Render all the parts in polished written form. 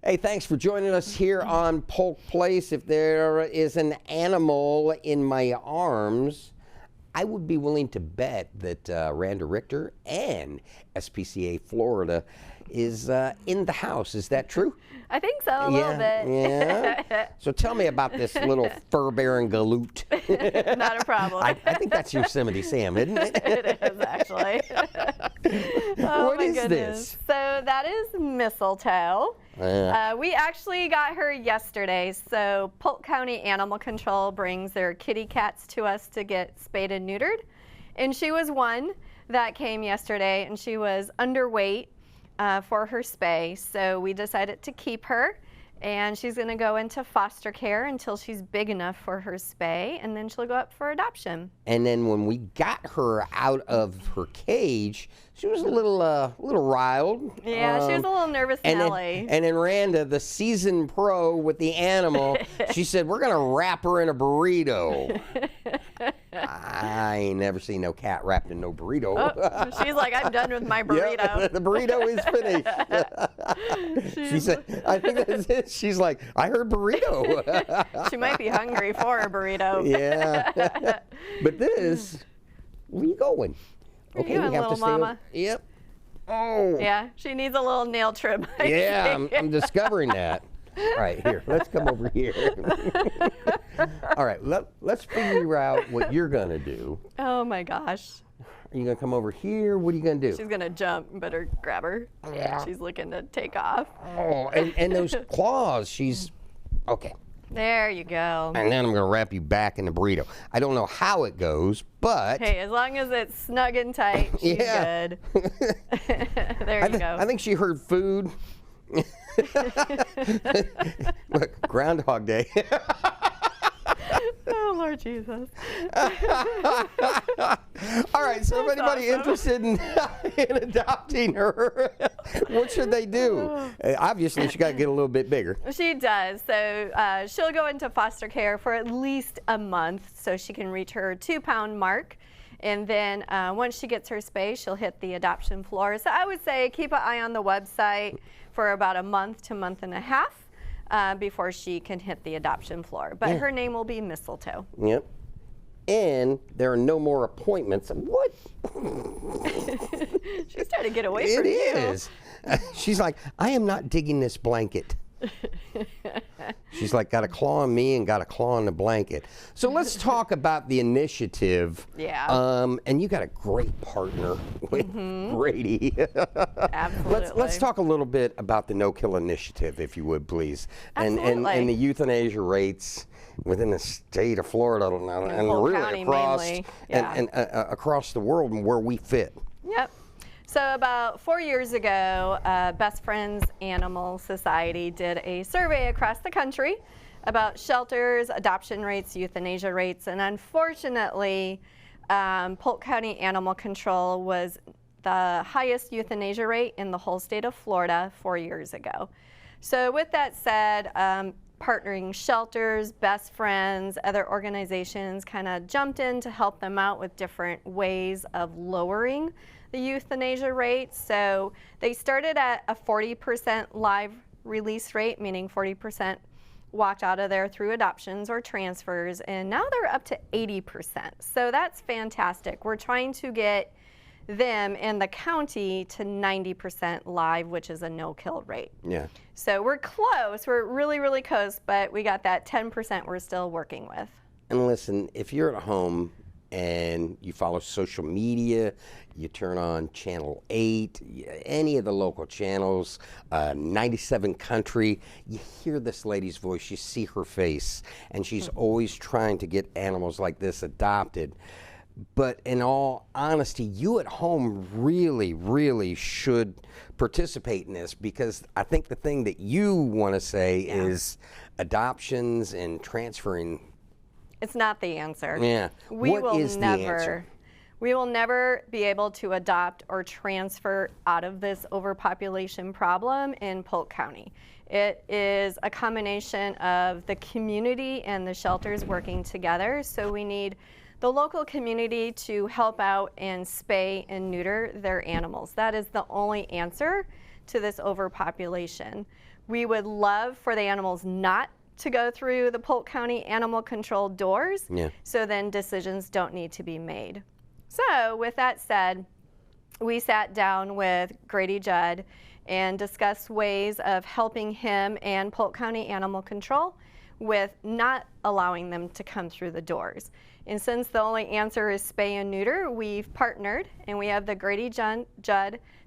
Hey, thanks for joining us here on Polk Place. If there is an animal in my arms, I would be willing to bet that Randa Richter and SPCA Florida is in the house. Is that true? I think so, a little bit. Yeah. So tell me about this little fur-bearing galoot. Not a problem. I think that's Yosemite Sam, isn't it? It is, actually. What is goodness. this? So that is Mistletoe. We actually got her yesterday. So Polk County Animal Control brings their kitty cats to us to get spayed and neutered. And she was one that came yesterday, and she was underweight for her spay. So we decided to keep her. And she's going to go into foster care until she's big enough for her spay, and then she'll go up for adoption. And then when we got her out of her cage, she was a little riled. Yeah, she was a little nervous, Nellie. And then Randa, the seasoned pro with the animal, she said, "We're going to wrap her in a burrito." I ain't never seen no cat wrapped in no burrito. Oh, she's like, "I'm done with my burrito." Yep, the burrito is finished. She said, I think that's it. She's like, "I heard burrito." She might be hungry for a burrito. Yeah. But this, where you going? Okay, we have to stay. Mama. Yep. Oh. Yeah, she needs a little nail trim. Yeah, I'm discovering that. All right, here, let's come over here. All right, let's figure out what you're going to do. Oh, my gosh. Are you going to come over here? What are you going to do? She's going to jump. You better grab her. Yeah. She's looking to take off. Oh, and those claws, she's, okay. There you go. And then I'm going to wrap you back in the burrito. I don't know how it goes, but... Hey, as long as it's snug and tight, she's good. There you go. I think she heard food. Look, Groundhog Day. Oh, Lord Jesus. All right, so if anybody interested in adopting her, what should they do? Obviously, she got to get a little bit bigger. She does. So she'll go into foster care for at least a month so she can reach her 2-pound mark. And then once she gets her spay, she'll hit the adoption floor. So I would say keep an eye on the website for about a month to month and a half before she can hit the adoption floor. But her name will be Mistletoe. Yep. And there are no more appointments. What? She's trying to get away from you. It is. She's like, "I am not digging this blanket." She's like, got a claw on me and got a claw on the blanket. So let's talk about the initiative. Yeah. And you got a great partner with Grady. Absolutely. Let's talk a little bit about the No-Kill Initiative, if you would, please. And the euthanasia rates within the state of Florida and Polk really County across mainly. Yeah. and across the world and where we fit. Yep. So about 4 years ago, Best Friends Animal Society did a survey across the country about shelters, adoption rates, euthanasia rates, and unfortunately, Polk County Animal Control was the highest euthanasia rate in the whole state of Florida 4 years ago. So with that said, partnering shelters, Best Friends, other organizations kind of jumped in to help them out with different ways of lowering the euthanasia rate. So they started at a 40% live release rate, meaning 40% walked out of there through adoptions or transfers, and now they're up to 80%. So that's fantastic. We're trying to get them in the county to 90% live, which is a no-kill rate. Yeah. So we're close. We're really, really close, but we got that 10% we're still working with. And listen, if you're at home and you follow social media, you turn on Channel 8, any of the local channels, 97 Country, you hear this lady's voice, you see her face, and she's always trying to get animals like this adopted. But in all honesty, you at home really, really should participate in this, because I think the thing that you want to say is adoptions and transferring. It's not the answer. Yeah. What is the answer? We will never be able to adopt or transfer out of this overpopulation problem in Polk County. It is a combination of the community and the shelters working together. So we need the local community to help out and spay and neuter their animals. That is the only answer to this overpopulation. We would love for the animals not to go through the Polk County animal control doors, so then decisions don't need to be made. So with that said, we sat down with Grady Judd and discussed ways of helping him and Polk County Animal Control with not allowing them to come through the doors. And since the only answer is spay and neuter, we've partnered and we have the Grady Judd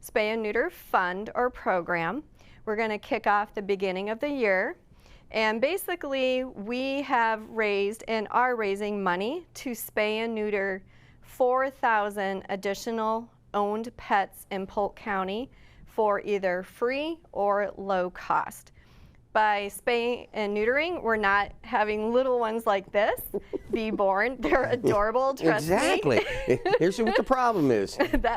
Spay and Neuter Fund or program. We're going to kick off the beginning of the year. And basically, we have raised and are raising money to spay and neuter 4,000 additional owned pets in Polk County for either free or low cost. By spay and neutering, we're not having little ones like this be born. They're adorable, trust exactly. me. Here's what the problem is.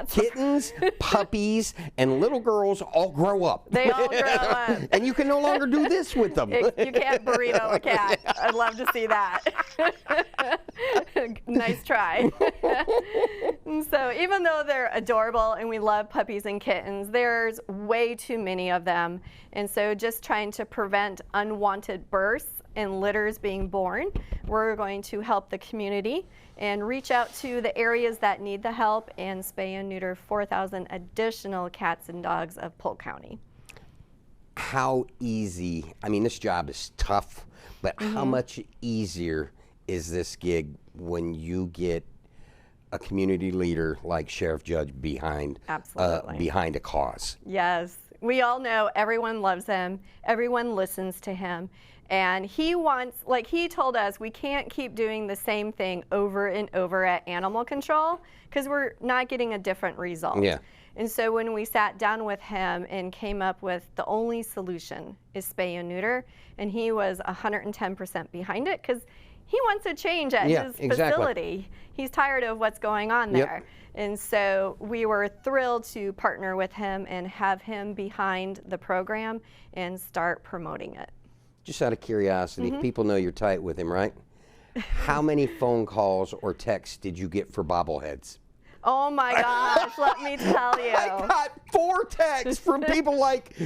Kittens, puppies, and little girls all grow up. They all grow up. And you can no longer do this with them. You can't burrito a cat. I'd love to see that. Nice try. So even though they're adorable and we love puppies and kittens, there's way too many of them. And so just trying to prevent unwanted births and litters being born, we're going to help the community and reach out to the areas that need the help and spay and neuter 4,000 additional cats and dogs of Polk County. How easy, I mean, this job is tough, but how much easier is this gig when you get a community leader like Sheriff Judd behind a cause? Yes. We all know everyone loves him, everyone listens to him, and he wants, like he told us, we can't keep doing the same thing over and over at animal control because we're not getting a different result. Yeah. And so when we sat down with him and came up with the only solution is spay and neuter, and he was 110% behind it because he wants a change at his facility. He's tired of what's going on there. And so we were thrilled to partner with him and have him behind the program and start promoting it. Just out of curiosity, people know you're tight with him, right? How many phone calls or texts did you get for bobbleheads? Oh my gosh, let me tell you. I got 4 texts from people like,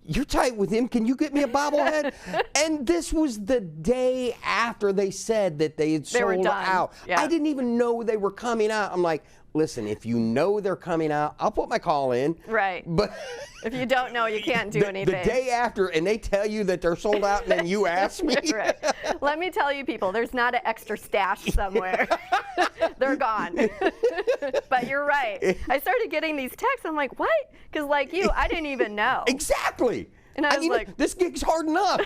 you're tight with him, can you get me a bobblehead? And this was the day after they said that they had sold out. I didn't even know they were coming out. I'm like, listen, if you know they're coming out, I'll put my call in. Right. But if you don't know, you can't do anything. The day after, and they tell you that they're sold out, and then you ask me. Right. Let me tell you, people, there's not an extra stash somewhere. They're gone. But you're right. I started getting these texts. I'm like, what? Because like you, I didn't even know. Exactly. And I was like, this gig's hard enough.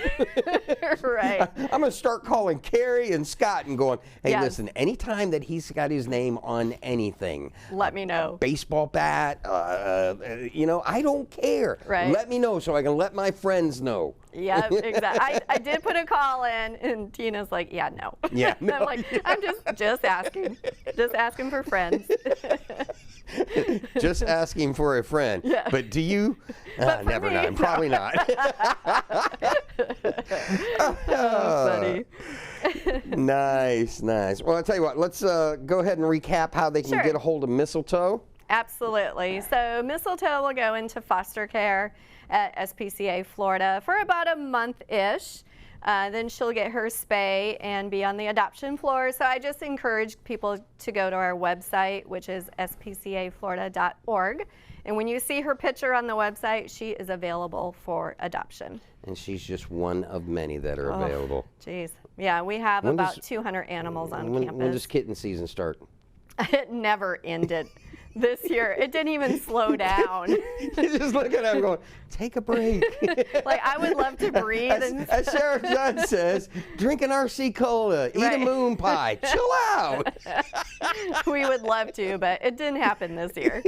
Right. I'm going to start calling Carrie and Scott and going, hey, listen, anytime that he's got his name on anything, let me know. Baseball bat, you know, I don't care. Right. Let me know so I can let my friends know. Yeah, exactly. I did put a call in, and Tina's like, yeah, no. Yeah. No, I'm like, I'm just asking. Just asking for friends. Just asking for a friend. Yeah. But do you? Never mind. Probably not. Funny. Nice, nice. Well, I'll tell you what. Let's go ahead and recap how they can get a hold of Mistletoe. Absolutely. So Mistletoe will go into foster care at SPCA Florida for about a month-ish. Then she'll get her spay and be on the adoption floor. So I just encourage people to go to our website, which is spcaflorida.org. And when you see her picture on the website, she is available for adoption. And she's just one of many that are available. Geez. Yeah, we have about 200 animals on campus. When does kitten season start? It never ended. This year, it didn't even slow down. You just look at him going, take a break. Like, I would love to breathe. As Sheriff Judd says, drink an RC Cola, eat a moon pie, chill out. We would love to, but it didn't happen this year.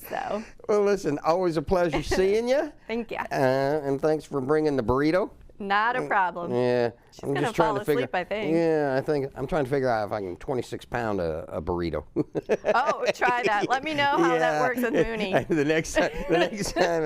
So. Well, listen, always a pleasure seeing you. Thank you. And thanks for bringing the burrito. Not a problem. Yeah. I'm gonna just trying fall to figure. asleep, I think. Yeah, I think I'm trying to figure out if I can 26-pound a burrito. Oh, try that. Let me know how that works with Mooney. The next time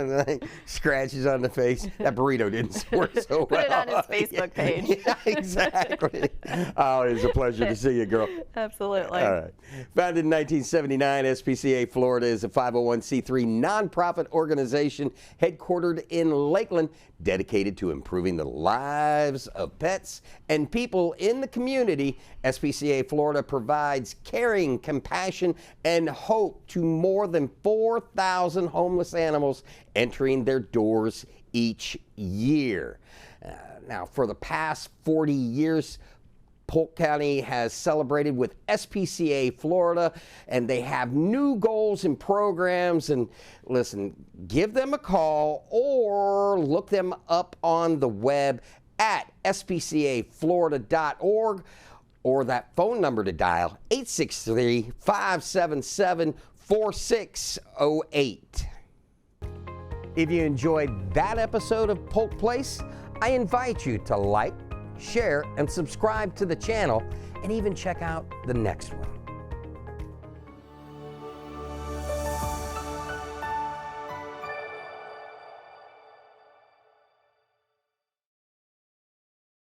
the thing scratches on the face, that burrito didn't work so well. Put it on his Facebook page. Yeah, exactly. Oh, it was a pleasure to see you, girl. Absolutely. All right. Founded in 1979, SPCA Florida is a 501c3 nonprofit organization headquartered in Lakeland, dedicated to improving the lives of pets and people in the community. SPCA Florida provides caring, compassion, and hope to more than 4,000 homeless animals entering their doors each year. Now, for the past 40 years, Polk County has celebrated with SPCA Florida, and they have new goals and programs. And listen, give them a call or look them up on the web at spcaflorida.org, or that phone number to dial, 863-577-4608. If you enjoyed that episode of Polk Place, I invite you to like, share, and subscribe to the channel, and even check out the next one.